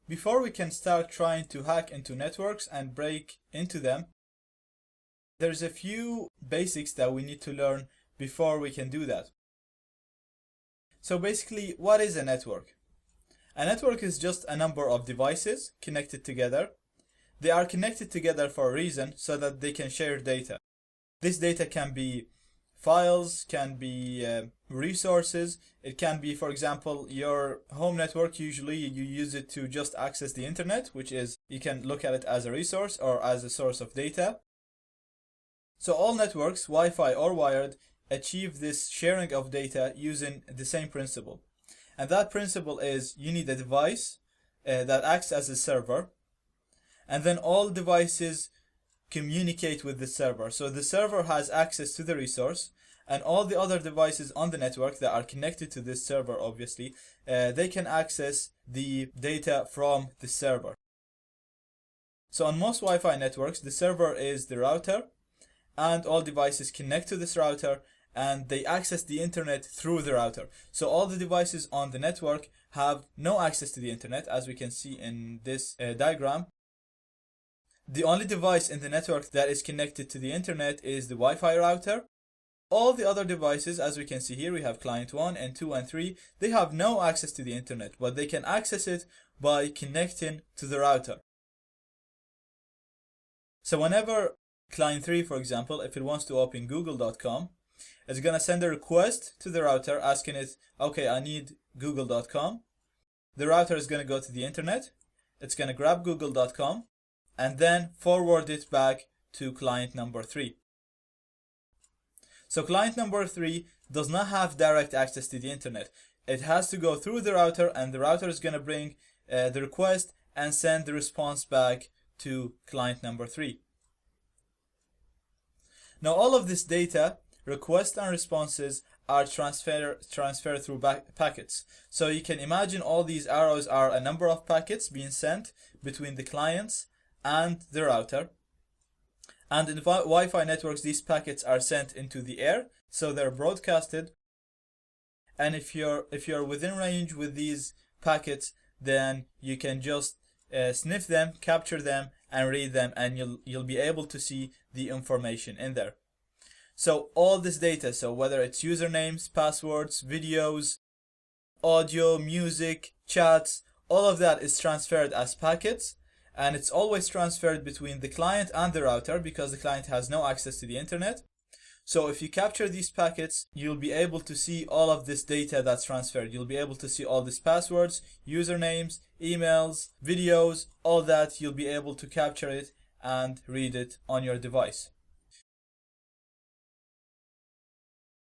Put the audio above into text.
before we can start trying to hack into networks and break into them, there's a few basics that we need to learn before we can do that. So basically, what is a network? A network is just a number of devices connected together. They are connected together for a reason, so that they can share data. This data can be files, can be resources. It can be, for example, your home network. Usually you use it to just access the internet, which is, you can look at it as a resource or as a source of data. So all networks, Wi-Fi or wired, achieve this sharing of data using the same principle. And that principle is, you need a device that acts as a server, and then all devices communicate with the server. So the server has access to the resource, and all the other devices on the network that are connected to this server, obviously, they can access the data from the server. So on most Wi-Fi networks, the server is the router, and all devices connect to this router, and they access the internet through the router. So all the devices on the network have no access to the internet, as we can see in this diagram. The only device in the network that is connected to the internet is the Wi-Fi router. All the other devices, as we can see here, we have client 1 and 2 and 3, they have no access to the internet, but they can access it by connecting to the router. So whenever client 3, for example, if it wants to open google.com, it's going to send a request to the router asking it, okay, I need google.com. The router is going to go to the internet, it's going to grab google.com, and then forward it back to client number 3. So client number 3 does not have direct access to the internet. It has to go through the router, and the router is going to bring the request and send the response back to client number 3. Now all of this data, requests and responses, are transferred through packets. So you can imagine all these arrows are a number of packets being sent between the clients and the router. And in Wi-Fi networks, these packets are sent into the air, so they're broadcasted. And if you're within range with these packets, then you can just sniff them, capture them, and read them, and you'll be able to see the information in there. So all this data, so whether it's usernames, passwords, videos, audio, music, chats, all of that is transferred as packets, and it's always transferred between the client and the router because the client has no access to the internet. So if you capture these packets, you'll be able to see all of this data that's transferred. You'll be able to see all these passwords, usernames, emails, videos, all that. You'll be able to capture it and read it on your device.